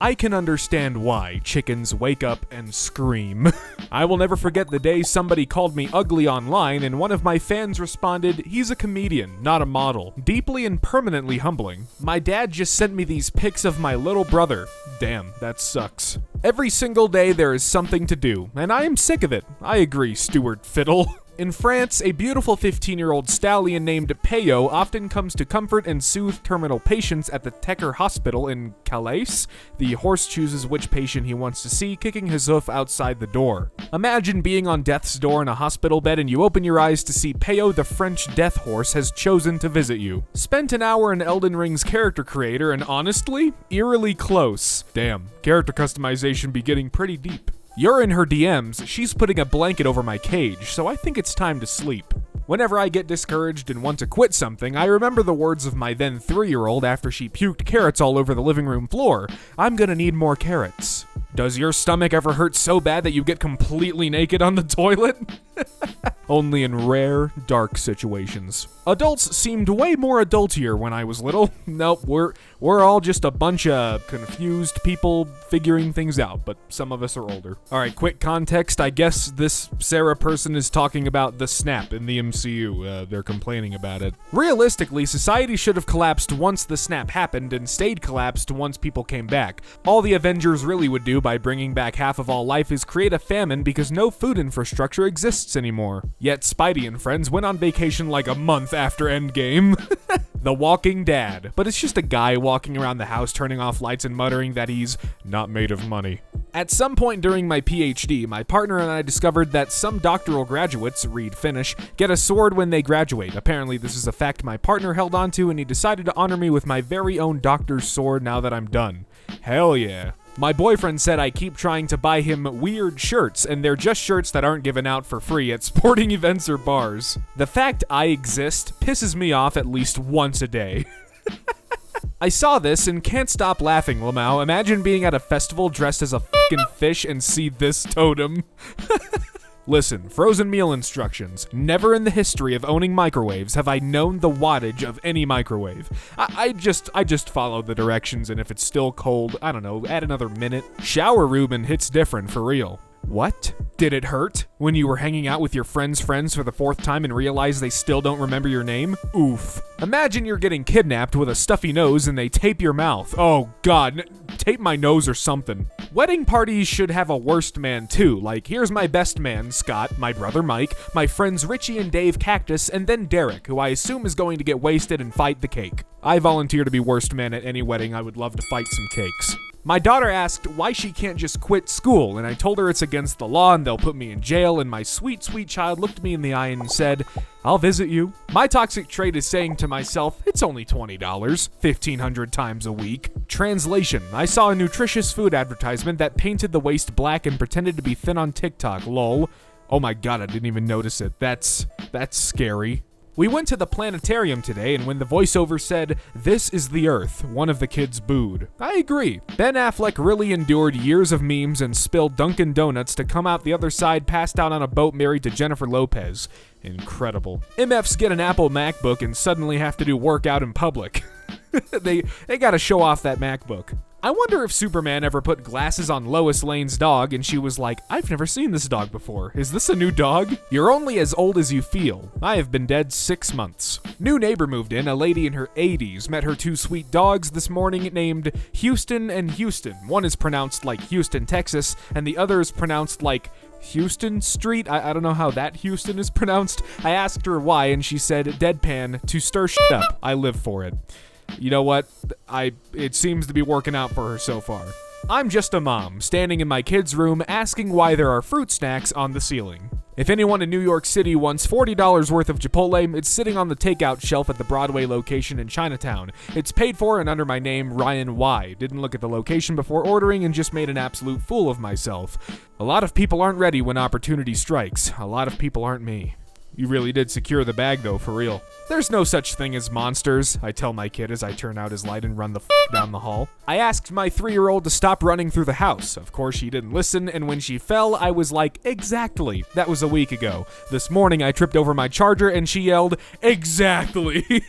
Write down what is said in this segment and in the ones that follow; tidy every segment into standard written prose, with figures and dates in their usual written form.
I can understand why chickens wake up and scream. I will never forget the day somebody called me ugly online and one of my fans responded, "He's a comedian, not a model." Deeply and permanently humbling. My dad just sent me these pics of my little brother. Damn, that sucks. Every single day there is something to do, and I am sick of it. I agree, Stuart Fiddle. In France, a beautiful 15-year-old stallion named Peyo often comes to comfort and soothe terminal patients at the Tecker Hospital in Calais. The horse chooses which patient he wants to see, kicking his hoof outside the door. Imagine being on death's door in a hospital bed and you open your eyes to see Peyo the French death horse has chosen to visit you. Spent an hour in Elden Ring's character creator and honestly, eerily close. Damn, character customization be getting pretty deep. You're in her DMs, she's putting a blanket over my cage, so I think it's time to sleep. Whenever I get discouraged and want to quit something, I remember the words of my then 3-year-old after she puked carrots all over the living room floor. I'm gonna need more carrots. Does your stomach ever hurt so bad that you get completely naked on the toilet? Only in rare, dark situations. Adults seemed way more adultier when I was little. Nope, we're all just a bunch of confused people figuring things out, but some of us are older. Alright, quick context. I guess this Sarah person is talking about the snap in the MCU. They're complaining about it. Realistically, society should have collapsed once the snap happened and stayed collapsed once people came back. All the Avengers really would do by bringing back half of all life is create a famine because no food infrastructure exists anymore. Yet Spidey and friends went on vacation like a month after Endgame. The Walking Dad. But it's just a guy walking around the house turning off lights and muttering that he's not made of money. At some point during my PhD, my partner and I discovered that some doctoral graduates, read Finnish, get a sword when they graduate. Apparently this is a fact my partner held onto and he decided to honor me with my very own doctor's sword now that I'm done. Hell yeah. My boyfriend said I keep trying to buy him weird shirts, and they're just shirts that aren't given out for free at sporting events or bars. The fact I exist pisses me off at least once a day. I saw this and can't stop laughing, Lamau. Imagine being at a festival dressed as a fucking fish and see this totem. Listen, frozen meal instructions. Never in the history of owning microwaves have I known the wattage of any microwave. I just follow the directions, and if it's still cold, I don't know, add another minute. Shower Reuben hits different, for real. What? Did it hurt? When you were hanging out with your friends' friends for the 4th time and realized they still don't remember your name? Oof. Imagine you're getting kidnapped with a stuffy nose and they tape your mouth. Oh god, tape my nose or something. Wedding parties should have a worst man too, like here's my best man, Scott, my brother Mike, my friends Richie and Dave Cactus, and then Derek, who I assume is going to get wasted and fight the cake. I volunteer to be worst man at any wedding. I would love to fight some cakes. My daughter asked why she can't just quit school, and I told her it's against the law and they'll put me in jail, and my sweet, sweet child looked me in the eye and said, "I'll visit you." My toxic trait is saying to myself, it's only $20, 1,500 times a week. Translation, I saw a nutritious food advertisement that painted the waist black and pretended to be thin on TikTok, lol. Oh my god, I didn't even notice it. That's scary. We went to the planetarium today, and when the voiceover said, "This is the Earth," one of the kids booed. I agree. Ben Affleck really endured years of memes and spilled Dunkin' Donuts to come out the other side passed out on a boat married to Jennifer Lopez. Incredible. MFs get an Apple MacBook and suddenly have to do workout in public. They gotta show off that MacBook. I wonder if Superman ever put glasses on Lois Lane's dog and she was like, "I've never seen this dog before. Is this a new dog?" You're only as old as you feel. I have been dead 6 months. New neighbor moved in, a lady in her 80s, met her 2 sweet dogs this morning named Houston and Houston. One is pronounced like Houston, Texas, and the other is pronounced like Houston Street? I don't know how that Houston is pronounced. I asked her why and she said, deadpan, to stir shit up. I live for it. You know what? It seems to be working out for her so far. I'm just a mom, standing in my kid's room asking why there are fruit snacks on the ceiling. If anyone in New York City wants $40 worth of Chipotle, it's sitting on the takeout shelf at the Broadway location in Chinatown. It's paid for and under my name, Ryan Y. Didn't look at the location before ordering and just made an absolute fool of myself. A lot of people aren't ready when opportunity strikes. A lot of people aren't me. You really did secure the bag though, for real. There's no such thing as monsters, I tell my kid as I turn out his light and run the down the hall. I asked my 3-year-old to stop running through the house. Of course she didn't listen, and when she fell, I was like, exactly. That was a week ago. This morning I tripped over my charger and she yelled, exactly.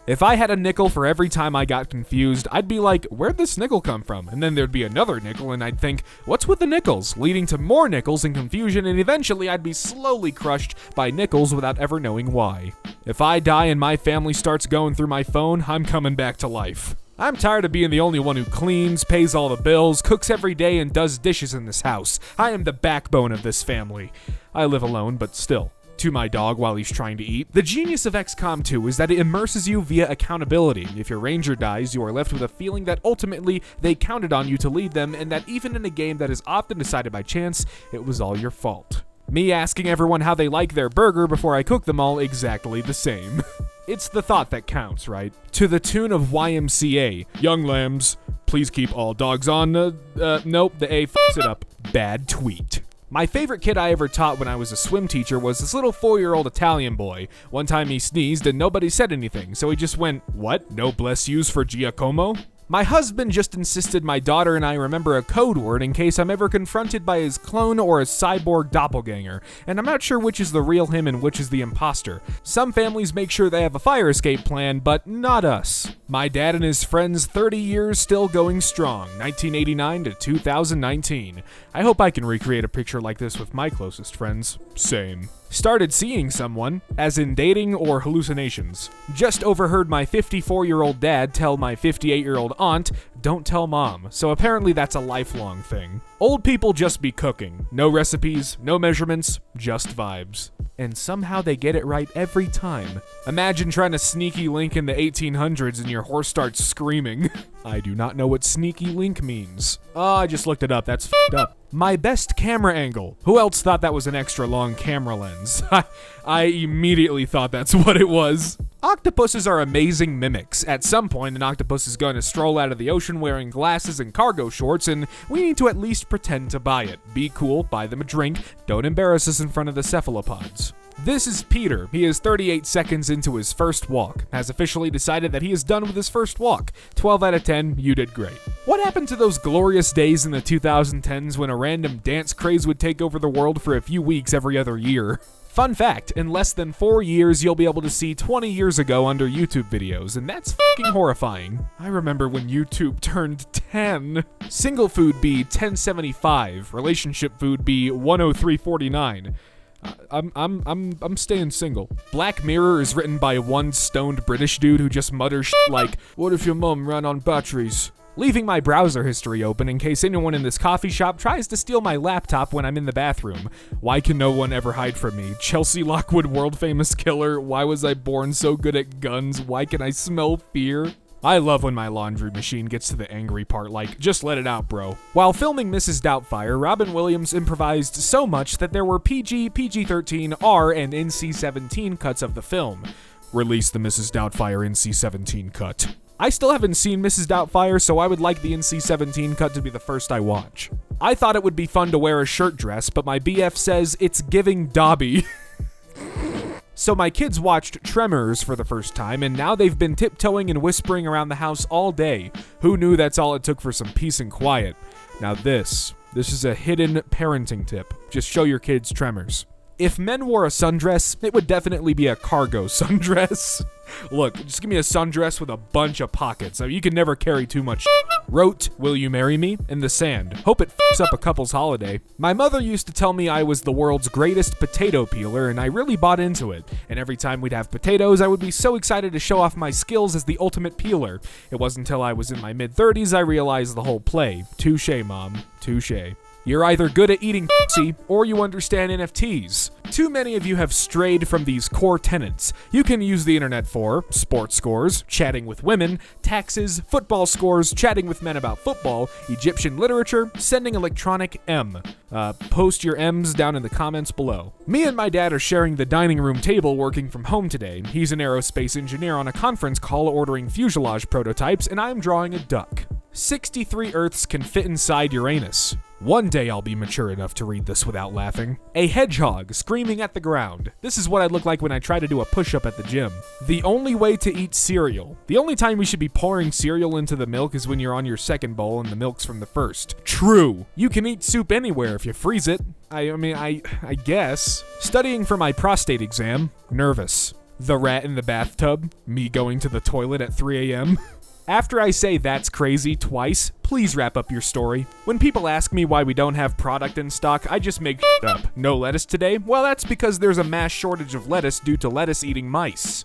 If I had a nickel for every time I got confused, I'd be like, where'd this nickel come from? And then there'd be another nickel, and I'd think, what's with the nickels? Leading to more nickels and confusion, and eventually I'd be slowly crushed by nickels without ever knowing why. If I die and my family starts going through my phone, I'm coming back to life. I'm tired of being the only one who cleans, pays all the bills, cooks every day, and does dishes in this house. I am the backbone of this family. I live alone, but still. To my dog while he's trying to eat. The genius of XCOM 2 is that it immerses you via accountability. If your ranger dies, you are left with a feeling that ultimately they counted on you to lead them, and that even in a game that is often decided by chance, it was all your fault. Me asking everyone how they like their burger before I cook them all exactly the same. It's the thought that counts, right? To the tune of YMCA. Young lambs, please keep all dogs on, nope, the A fucks it up. Bad tweet. My favorite kid I ever taught when I was a swim teacher was this little 4-year-old Italian boy. One time he sneezed and nobody said anything, so he just went, "What? No bless yous for Giacomo?" My husband just insisted my daughter and I remember a code word in case I'm ever confronted by his clone or a cyborg doppelganger, and I'm not sure which is the real him and which is the imposter. Some families make sure they have a fire escape plan, but not us. My dad and his friends 30 years still going strong, 1989 to 2019. I hope I can recreate a picture like this with my closest friends. Same. Started seeing someone, as in dating or hallucinations. Just overheard my 54-year-old dad tell my 58-year-old aunt, "Don't tell mom," so apparently that's a lifelong thing. Old people just be cooking. No recipes, no measurements, just vibes. And somehow they get it right every time. Imagine trying to sneaky link in the 1800s and your horse starts screaming. I do not know what sneaky link means. Oh, I just looked it up. That's f***ed up. My best camera angle. Who else thought that was an extra long camera lens? I immediately thought that's what it was. Octopuses are amazing mimics. At some point, an octopus is going to stroll out of the ocean wearing glasses and cargo shorts, and we need to at least pretend to buy it. Be cool, buy them a drink, don't embarrass us in front of the cephalopods. This is Peter. He is 38 seconds into his first walk, has officially decided that he is done with his first walk. 12 out of 10, you did great. What happened to those glorious days in the 2010s when a random dance craze would take over the world for a few weeks every other year? Fun fact, in less than 4 years, you'll be able to see 20 years ago under YouTube videos, and that's fucking horrifying. I remember when YouTube turned 10. Single food be 1075, relationship food be 103.49. I'm staying single. Black Mirror is written by one stoned British dude who just mutters shit like, "What if your mum ran on batteries?" Leaving my browser history open in case anyone in this coffee shop tries to steal my laptop when I'm in the bathroom. Why can no one ever hide from me? Chelsea Lockwood, world famous killer. Why was I born so good at guns? Why can I smell fear? I love when my laundry machine gets to the angry part, like, just let it out, bro. While filming Mrs. Doubtfire, Robin Williams improvised so much that there were PG, PG-13, R, and NC-17 cuts of the film. Release the Mrs. Doubtfire NC-17 cut. I still haven't seen Mrs. Doubtfire, so I would like the NC-17 cut to be the first I watch. I thought it would be fun to wear a shirt dress, but my BF says it's giving Dobby. So my kids watched Tremors for the first time, and now they've been tiptoeing and whispering around the house all day. Who knew that's all it took for some peace and quiet? Now this is a hidden parenting tip. Just show your kids Tremors. If men wore a sundress, it would definitely be a cargo sundress. Look, just give me a sundress with a bunch of pockets. You can never carry too much. Wrote, "Will you marry me?" in the sand. Hope it f***s up a couple's holiday. My mother used to tell me I was the world's greatest potato peeler, and I really bought into it. And every time we'd have potatoes, I would be so excited to show off my skills as the ultimate peeler. It wasn't until I was in my mid-30s I realized the whole play. Touché, Mom. Touché. You're either good at eating pussy, or you understand NFTs. Too many of you have strayed from these core tenets. You can use the internet for sports scores, chatting with women, taxes, football scores, chatting with men about football, Egyptian literature, sending electronic M. Post your M's down in the comments below. Me and my dad are sharing the dining room table working from home today. He's an aerospace engineer on a conference call ordering fuselage prototypes, and I'm drawing a duck. 63 Earths can fit inside Uranus. One day I'll be mature enough to read this without laughing. A hedgehog screaming at the ground. This is what I look like when I try to do a push-up at the gym. The only way to eat cereal. The only time we should be pouring cereal into the milk is when you're on your second bowl and the milk's from the first. True. You can eat soup anywhere if you freeze it. I guess. Studying for my prostate exam. Nervous. The rat in the bathtub, me going to the toilet at 3 a.m. After I say that's crazy twice, please wrap up your story. When people ask me why we don't have product in stock, I just make up. No lettuce today? Well, that's because there's a mass shortage of lettuce due to lettuce-eating mice.